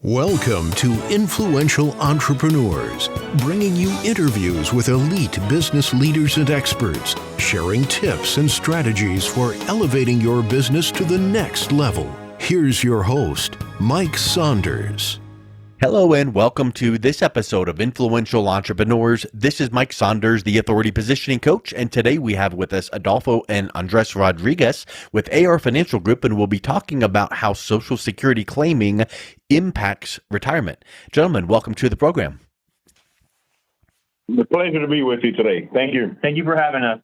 Welcome to Influential Entrepreneurs, bringing you interviews with elite business leaders and experts, sharing tips and strategies for elevating your business to the next level. Here's your host, Mike Saunders. Hello and welcome to this episode of Influential Entrepreneurs. This is Mike Saunders, the Authority Positioning Coach, and today we have with us Adolfo and Andres Rodriguez with AR Financial Group, and we'll be talking about how Social Security claiming impacts retirement. Gentlemen, welcome to the program. It's a pleasure to be with you today. Thank you. Thank you for having us.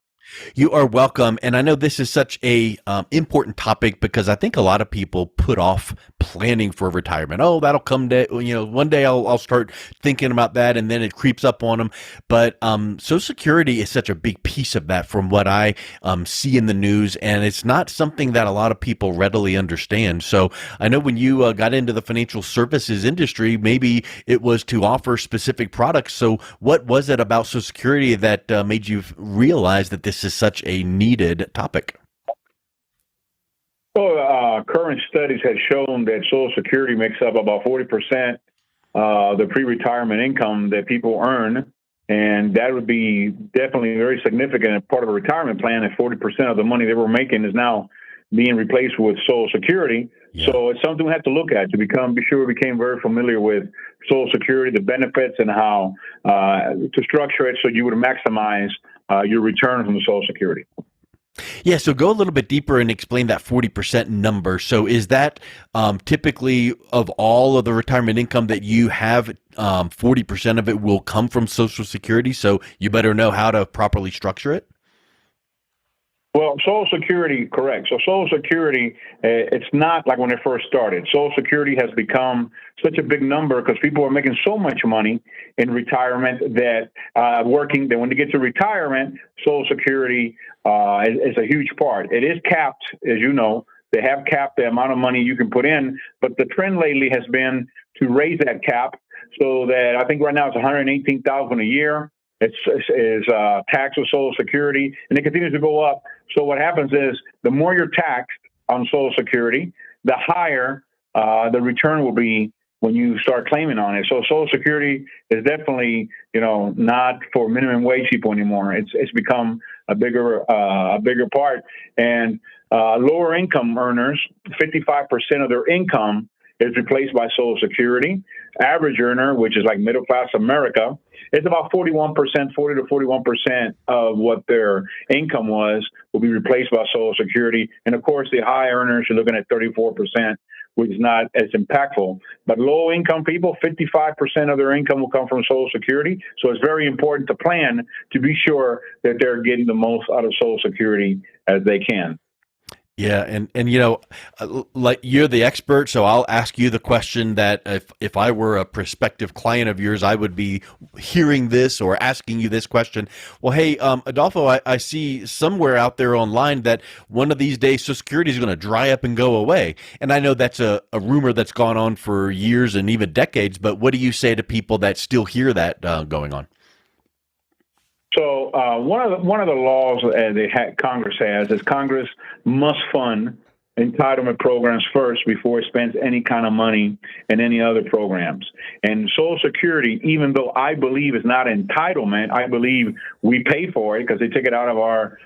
You are welcome, and I know this is such a important topic because I think a lot of people put off planning for retirement. Oh, that'll come one day I'll start thinking about that, and then it creeps up on them. But Social Security is such a big piece of that from what I see in the news, and it's not something that a lot of people readily understand. So I know when you got into the financial services industry, maybe it was to offer specific products. So what was it about Social Security that made you realize that this is such a needed topic? Well, current studies have shown that Social Security makes up about 40% of the pre-retirement income that people earn, and that would be definitely very significant part of a retirement plan. If 40% of the money they were making is now being replaced with Social Security. Yeah. So it's something we have to look at to be sure we became very familiar with Social Security, the benefits, and how to structure it so you would maximize your return from the Social Security. Yeah, so go a little bit deeper and explain that 40% number. So is that typically of all of the retirement income that you have, 40% of it will come from Social Security, so you better know how to properly structure it? Well, Social Security, correct. So Social Security, it's not like when it first started. Social Security has become such a big number because people are making so much money in retirement that that when they get to retirement, Social Security is a huge part. It is capped, as you know. They have capped the amount of money you can put in, but the trend lately has been to raise that cap so that I think right now it's $118,000 a year. It's tax of Social Security, and it continues to go up. So what happens is the more you're taxed on Social Security, the higher the return will be when you start claiming on it. So Social Security is definitely, not for minimum wage people anymore. It's become a bigger part. And lower income earners, 55% of their income is replaced by Social Security. Average earner, which is like middle class America, it's about 41%, 40 to 41% of what their income will be replaced by Social Security. And of course, the high earners, you're looking at 34%, which is not as impactful. But low income people, 55% of their income will come from Social Security. So it's very important to plan to be sure that they're getting the most out of Social Security as they can. Yeah, and like you're the expert, so I'll ask you the question that if I were a prospective client of yours, I would be hearing this or asking you this question. Well, hey, Adolfo, I see somewhere out there online that one of these days Social Security is going to dry up and go away. And I know that's a rumor that's gone on for years and even decades, but what do you say to people that still hear that going on? So one of the laws that Congress has is Congress must fund entitlement programs first before it spends any kind of money in any other programs. And Social Security, even though I believe it's not entitlement, I believe we pay for it because they take it out of our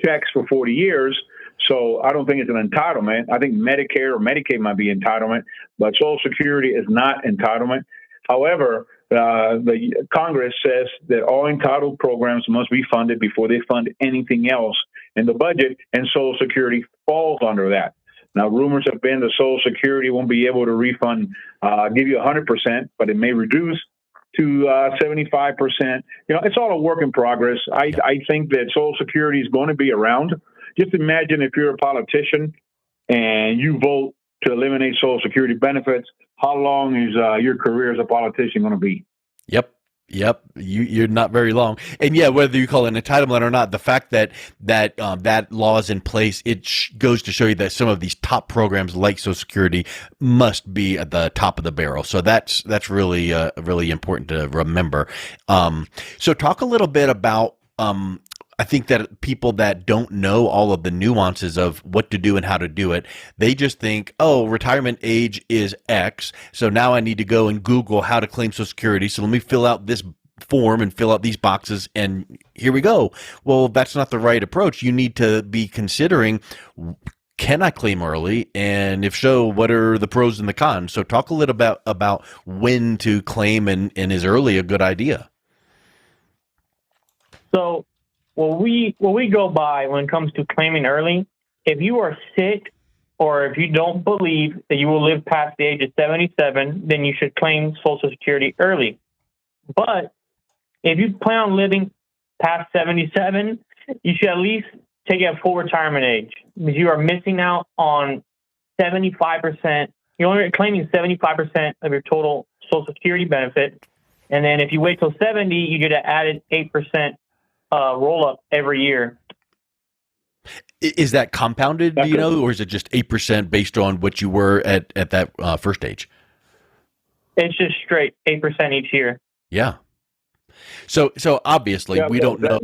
checks for 40 years. So I don't think it's an entitlement. I think Medicare or Medicaid might be entitlement, but Social Security is not entitlement. However, the Congress says that all entitled programs must be funded before they fund anything else in the budget, and Social Security falls under that. Now, rumors have been that Social Security won't be able to give you 100%, but it may reduce to 75%. It's all a work in progress. I think that Social Security is going to be around. Just imagine if you're a politician and you vote to eliminate Social Security benefits. How long is your career as a politician going to be? Yep. You're not very long. And yeah, whether you call it an entitlement or not, the fact that law is in place, it goes to show you that some of these top programs like Social Security must be at the top of the barrel. So that's really important to remember. So talk a little bit about I think that people that don't know all of the nuances of what to do and how to do it, they just think, oh, retirement age is X. So now I need to go and Google how to claim Social Security. So let me fill out this form and fill out these boxes and here we go. Well, that's not the right approach. You need to be considering, can I claim early? And if so, what are the pros and the cons? So talk a little about when to claim and is early a good idea? So what we go by when it comes to claiming early, if you are sick or if you don't believe that you will live past the age of 77, then you should claim Social Security early. But if you plan on living past 77, you should at least take it at full retirement age, because you are missing out on 75%. You're only claiming 75% of your total Social Security benefit. And then if you wait till 70, you get an added 8% roll up every year. Is that compounded, do you know, or is it just 8% based on what you were at that first age? It's just straight 8% each year. Yeah. So obviously we don't know,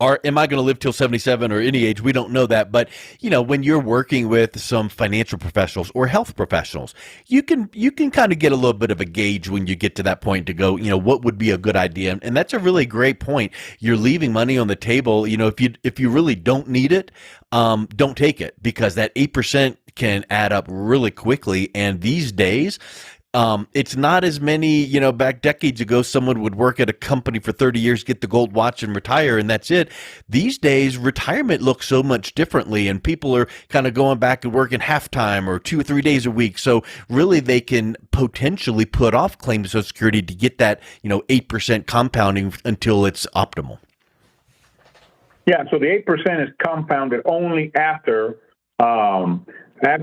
am I going to live till 77 or any age? We don't know that. But, when you're working with some financial professionals or health professionals, you can kind of get a little bit of a gauge when you get to that point to go, what would be a good idea? And that's a really great point. You're leaving money on the table. If you really don't need it, don't take it, because that 8% can add up really quickly. And these days, it's not as many, back decades ago, someone would work at a company for 30 years, get the gold watch and retire, and that's it. These days, retirement looks so much differently, and people are kind of going back and working half-time or 2 or 3 days a week. So really, they can potentially put off claim to Social Security to get that, 8% compounding until it's optimal. Yeah, so the 8% is compounded only after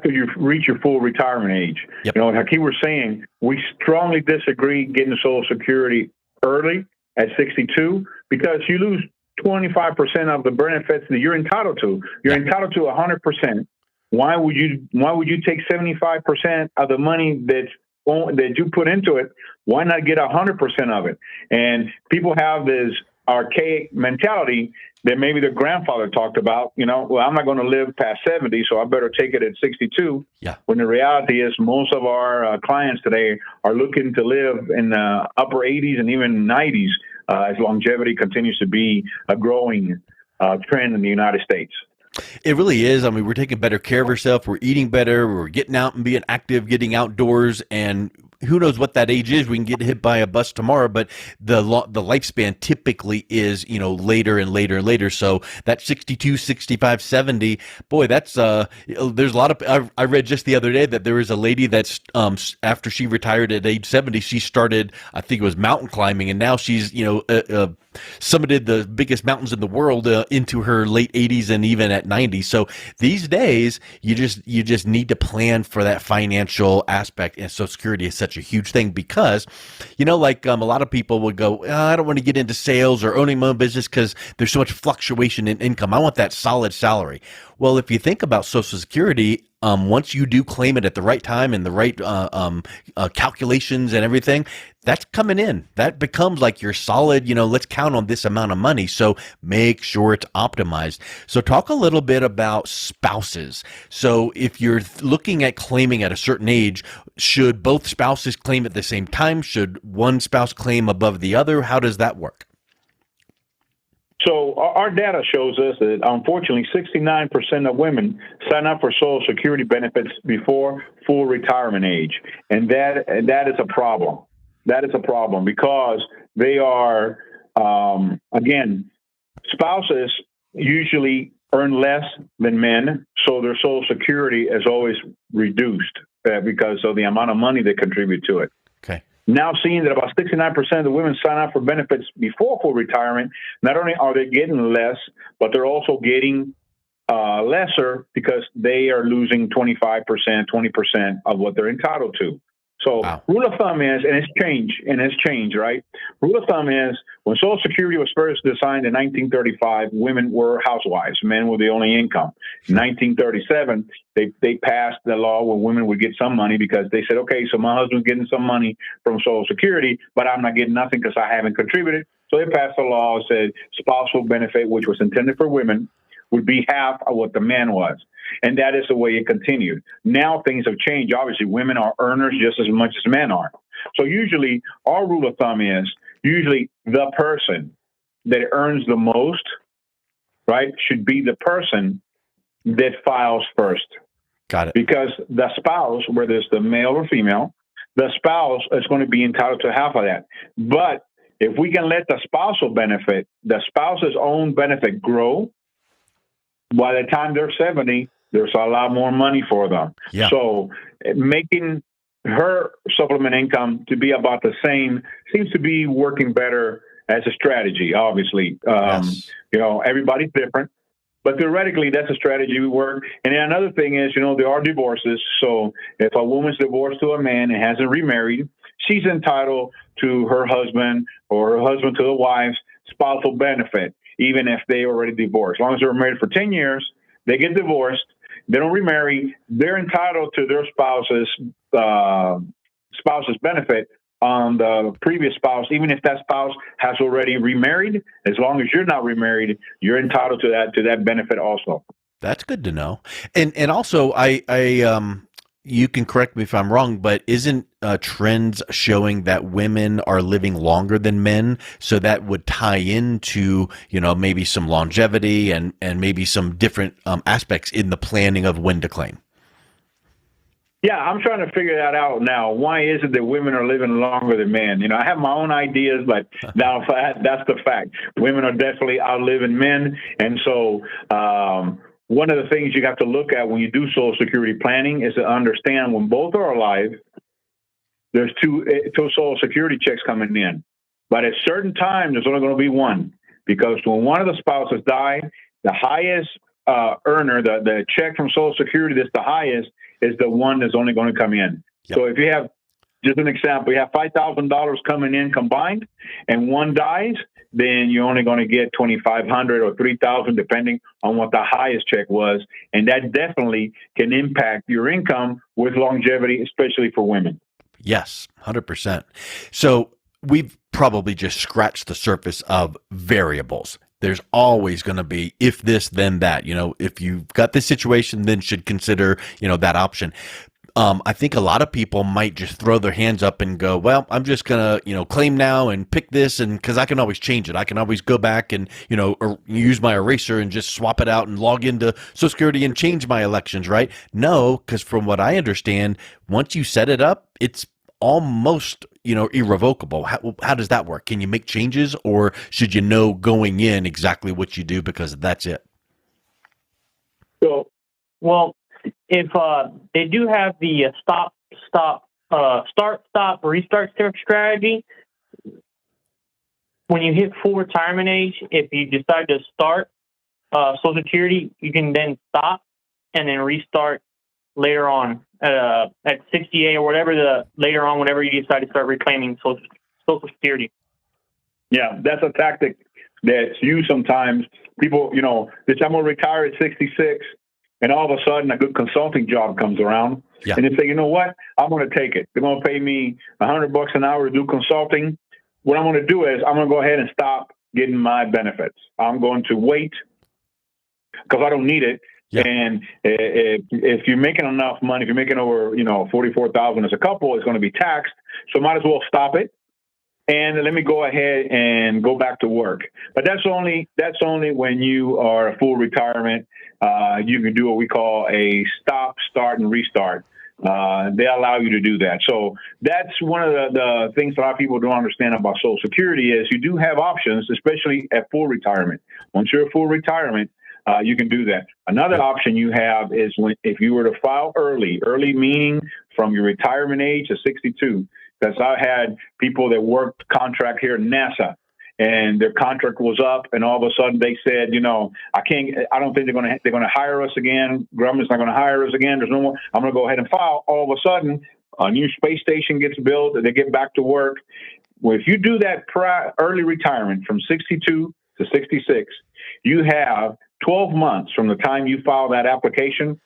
you reach your full retirement age. Yep. Like you were saying, we strongly disagree getting Social Security early at 62, because you lose 25% of the benefits that you're entitled to. You're entitled to 100%. Why would you take 75% of the money that you put into it? Why not get 100% of it? And people have this archaic mentality that maybe their grandfather talked about, well, I'm not going to live past 70, so I better take it at 62. Yeah. When the reality is most of our clients today are looking to live in the upper 80s and even 90s, as longevity continues to be a growing trend in the United States. It really is. I mean, we're taking better care of ourselves. We're eating better. We're getting out and being active, getting outdoors, and who knows what that age is? We can get hit by a bus tomorrow, but the lifespan typically is, later and later and later. So that 62, 65, 70, boy, that's, there's a lot of, I read just the other day that there was a lady that's, after she retired at age 70, she started, I think it was mountain climbing, and now she's, summited the biggest mountains in the world into her late 80s and even at 90. So these days, you just need to plan for that financial aspect, and Social Security is such a huge thing because, a lot of people would go, I don't want to get into sales or owning my own business because there's so much fluctuation in income. I want that solid salary. Well, if you think about Social Security, once you do claim it at the right time and the right calculations and everything, that's coming in. That becomes like your solid, let's count on this amount of money. So make sure it's optimized. So talk a little bit about spouses. So if you're looking at claiming at a certain age, should both spouses claim at the same time? Should one spouse claim above the other? How does that work? So our data shows us that, unfortunately, 69% of women sign up for Social Security benefits before full retirement age. And that is a problem. That is a problem because they are, again, spouses usually earn less than men, so their Social Security is always reduced because of the amount of money they contribute to it. Okay. Now seeing that about 69% of the women sign up for benefits before full retirement, not only are they getting less, but they're also getting lesser because they are losing 25%, 20% of what they're entitled to. So wow. Rule of thumb is, and it's changed, right? Rule of thumb is when Social Security was first designed in 1935, women were housewives. Men were the only income. In 1937, they passed the law where women would get some money because they said, okay, so my husband's getting some money from Social Security, but I'm not getting nothing because I haven't contributed. So they passed a law that said spousal benefit, which was intended for women, would be half of what the man was. And that is the way it continued. Now things have changed. Obviously, women are earners just as much as men are. So usually our rule of thumb is usually the person that earns the most, right, should be the person that files first. Got it. Because the spouse, whether it's the male or female, the spouse is going to be entitled to half of that. But if we can let the spousal benefit, the spouse's own benefit grow, by the time they're 70, there's a lot more money for them. Yeah. So making her supplement income to be about the same seems to be working better as a strategy, obviously. Yes. Everybody's different. But theoretically, that's a strategy we work. And then another thing is, there are divorces. So if a woman's divorced to a man and hasn't remarried, she's entitled to her husband or her husband to the wife's spousal benefit, even if they already divorced. As long as they were married for 10 years, they get divorced, they don't remarry, they're entitled to their spouse's benefit on the previous spouse, even if that spouse has already remarried. As long as you're not remarried, you're entitled to that benefit also. That's good to know. And also, I you can correct me if I'm wrong, but isn't trends showing that women are living longer than men? So that would tie into, maybe some longevity and maybe some different aspects in the planning of when to claim. Yeah, I'm trying to figure that out now. Why is it that women are living longer than men? I have my own ideas, but now that's the fact. Women are definitely outliving men. And so one of the things you have to look at when you do Social Security planning is to understand when both are alive, there's two Social Security checks coming in. But at certain times, there's only going to be one. Because when one of the spouses die, the highest earner, the check from Social Security that's the highest, is the one that's only going to come in. Yep. So if you have, just an example, you have $5,000 coming in combined and one dies, then you're only going to get $2,500 or $3,000, depending on what the highest check was. And that definitely can impact your income with longevity, especially for women. Yes, 100%. So we've probably just scratched the surface of variables. There's always going to be if this, then that. If you've got this situation, then should consider, that option. I think a lot of people might just throw their hands up and go, well, I'm just going to, claim now and pick this. And because I can always change it. I can always go back and, or use my eraser and just swap it out and log into Social Security and change my elections, right? No, because from what I understand, once you set it up, it's almost, irrevocable. How does that work? Can you make changes, or should you know going in exactly what you do because that's it? So, well, if they do have the start, stop, restart strategy, when you hit full retirement age, if you decide to start Social Security, you can then stop and then restart later on at 68 or whatever later on whenever you decide to start reclaiming Social Security. Yeah, that's a tactic that's used sometimes. People, they say I'm going to retire at 66, and all of a sudden a good consulting job comes around, and they say, you know what, I'm going to take it. They're going to pay me $100 an hour to do consulting. What I'm going to do is I'm going to go ahead and stop getting my benefits. I'm going to wait because I don't need it. Yeah. And if you're making enough money, if you're making over, $44,000 as a couple, it's going to be taxed. So might as well stop it. And let me go ahead and go back to work. But that's only when you are a full retirement. You can do what we call a stop, start, and restart. They allow you to do that. So that's one of the things a lot of people don't understand about Social Security is you do have options, especially at full retirement. Once you're at full retirement, you can do that. Another option you have is if you were to file early meaning from your retirement age to 62. Because I had people that worked contract here at NASA, and their contract was up, and all of a sudden they said, I don't think they're going to hire us again. Government's not going to hire us again. There's no more. I'm going to go ahead and file. All of a sudden, a new space station gets built, and they get back to work. Well, if you do that early retirement from 62 to 66, you have 12 months from the time you file that application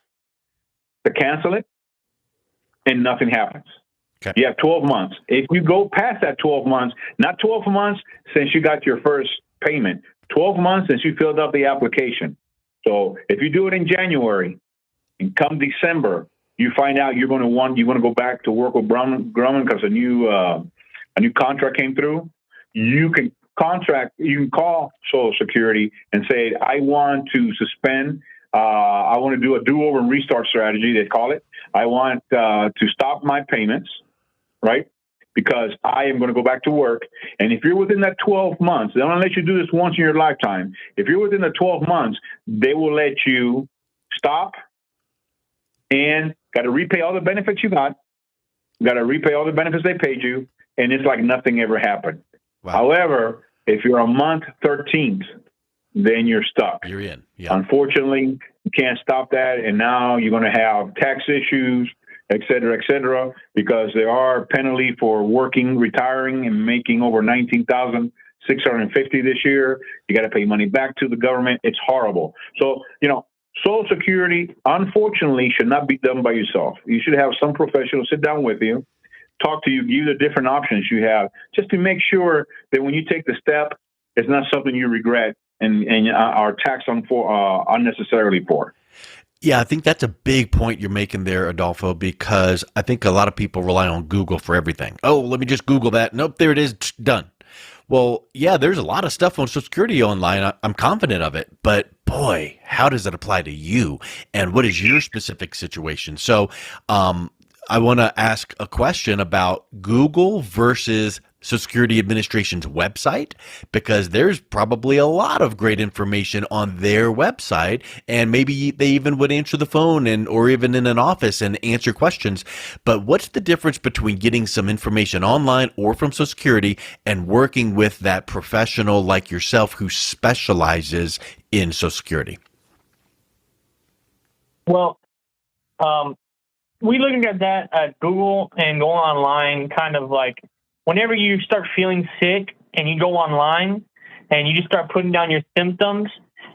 to cancel it, and nothing happens. Okay. You have 12 months. If you go past that 12 months, not 12 months since you got your first payment, 12 months since you filled out the application. So if you do it in January and come December, you find out you want to go back to work with Grumman because a new contract came through, you can call Social Security and say, I want to suspend. I want to do a do-over and restart strategy, they call it. I want to stop my payments, right? Because I am going to go back to work. And if you're within that 12 months, they don't let you do this once in your lifetime. If you're within the 12 months, they will let you stop and got to repay all the benefits you got to repay all the benefits they paid you, and it's like nothing ever happened. Wow. However, if you're a month 13th, then you're stuck. You're in. Yeah. Unfortunately, you can't stop that, and now you're going to have tax issues, et cetera, because there are penalties for retiring, and making over $19,650 this year. You got to pay money back to the government. It's horrible. So, Social Security, unfortunately, should not be done by yourself. You should have some professional sit down with you, talk to you, give you the different options you have, just to make sure that when you take the step, it's not something you regret and are taxed on for unnecessarily for. Yeah, I think that's a big point you're making there, Adolfo, because I think a lot of people rely on Google for everything. Oh, let me just Google that. Nope, there it is, done. Well, yeah, there's a lot of stuff on Social Security online. I'm confident of it, but boy, how does it apply to you? And what is your specific situation? So, I want to ask a question about Google versus Social Security Administration's website, because there's probably a lot of great information on their website, and maybe they even would answer the phone or even in an office and answer questions. But what's the difference between getting some information online or from Social Security and working with that professional like yourself who specializes in Social Security? Well, we looking at that at Google and going online, kind of like whenever you start feeling sick and you go online and you just start putting down your symptoms,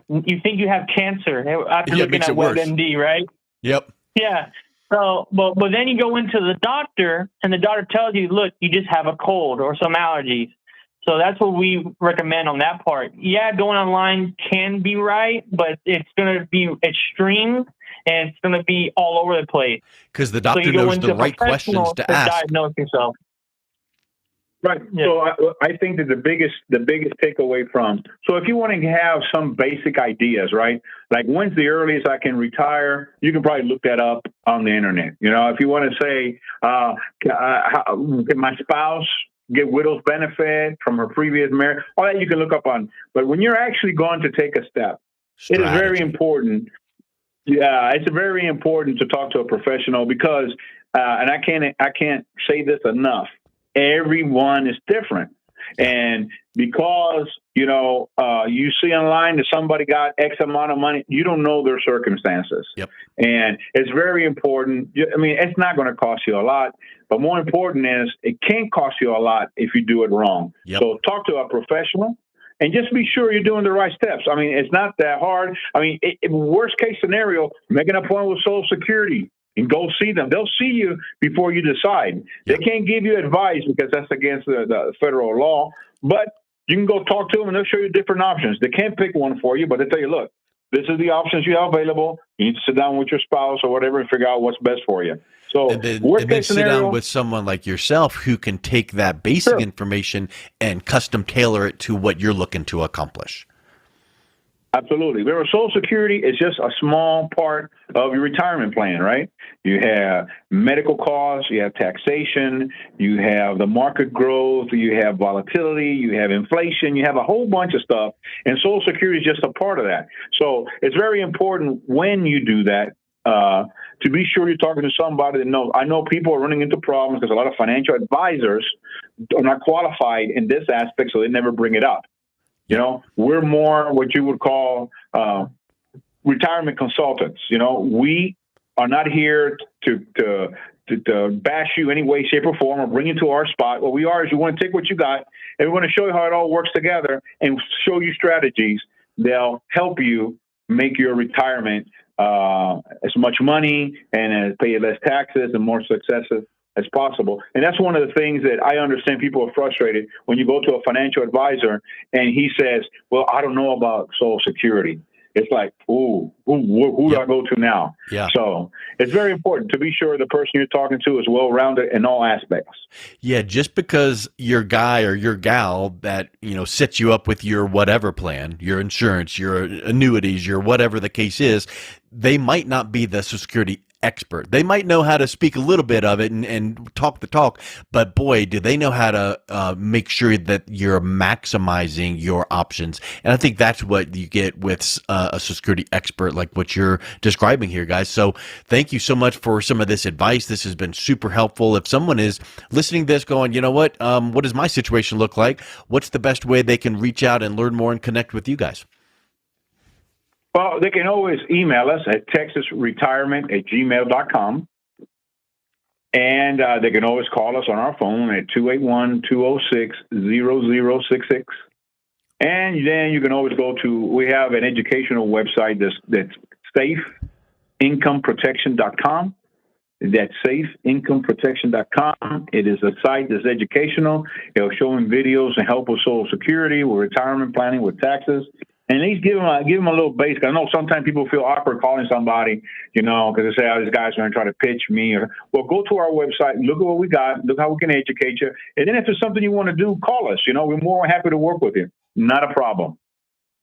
you think you have cancer after looking at WebMD, right? Yep. Yeah. So, but then you go into the doctor and the doctor tells you, look, you just have a cold or some allergies. So that's what we recommend on that part. Yeah, going online can be right, but it's going to be extreme. And it's going to be all over the place. Because the doctor knows the right questions to ask. Diagnose yourself. Right. Yeah. So I think that the biggest takeaway so if you want to have some basic ideas, right? Like when's the earliest I can retire? You can probably look that up on the internet. If you want to say, can my spouse get widow's benefit from her previous marriage? All that you can look up on. But when you're actually going to take a step, it is very important. Yeah, it's very important to talk to a professional because, and I can't say this enough. Everyone is different, and because you see online that somebody got X amount of money, you don't know their circumstances. Yep. And it's very important. I mean, it's not going to cost you a lot, but more important is it can cost you a lot if you do it wrong. Yep. So talk to a professional. And just be sure you're doing the right steps. I mean, it's not that hard. I mean, worst case scenario, make an appointment with Social Security and go see them. They'll see you before you decide. They can't give you advice because that's against the federal law, but you can go talk to them and they'll show you different options. They can't pick one for you, but they tell you, look, this is the options you have available. You need to sit down with your spouse or whatever and figure out what's best for you. So, and then sit down with someone like yourself who can take that basic information and custom tailor it to what you're looking to accomplish. Absolutely. Remember, Social Security is just a small part of your retirement plan, right? You have medical costs, you have taxation, you have the market growth, you have volatility, you have inflation, you have a whole bunch of stuff, and Social Security is just a part of that. So it's very important when you do that to be sure you're talking to somebody that knows. I know people are running into problems because a lot of financial advisors are not qualified in this aspect, so they never bring it up. We're more what you would call retirement consultants. We are not here to bash you any way, shape, or form or bring you to our spot. What we are is we want to take what you got and we want to show you how it all works together and show you strategies that'll help you make your retirement as much money and pay less taxes and more successive as possible. And that's one of the things that I understand people are frustrated when you go to a financial advisor and he says, well, I don't know about Social Security. It's like, ooh, who do I go to now? Yeah. So it's very important to be sure the person you're talking to is well-rounded in all aspects. Yeah, just because your guy or your gal that, sets you up with your whatever plan, your insurance, your annuities, your whatever the case is, they might not be the Social Security expert. They might know how to speak a little bit of it and talk the talk, but boy, do they know how to make sure that you're maximizing your options. And I think that's what you get with a Social Security expert like what you're describing here, guys. So thank you so much for some of this advice. This has been super helpful. If someone is listening to this going, what does my situation look like? What's the best way they can reach out and learn more and connect with you guys? Well, they can always email us at texasretirement@gmail.com. And they can always call us on our phone at 281-206-0066. And then you can always we have an educational website that's safeincomeprotection.com. That's safeincomeprotection.com. It is a site that's educational. It'll show them videos and help with Social Security, with retirement planning, with taxes. And at least give them a little basic. I know sometimes people feel awkward calling somebody, because they say, these guys are going to try to pitch me. Well, go to our website, look at what we got, look how we can educate you. And then if there's something you want to do, call us. We're more happy to work with you. Not a problem.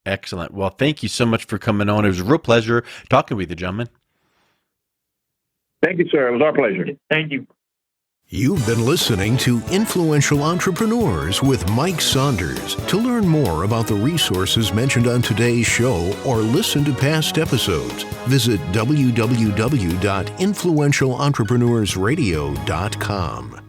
Excellent. Well, thank you so much for coming on. It was a real pleasure talking with you, gentlemen. Thank you, sir. It was our pleasure. Thank you. You've been listening to Influential Entrepreneurs with Mike Saunders. To learn more about the resources mentioned on today's show or listen to past episodes, visit www.influentialentrepreneursradio.com.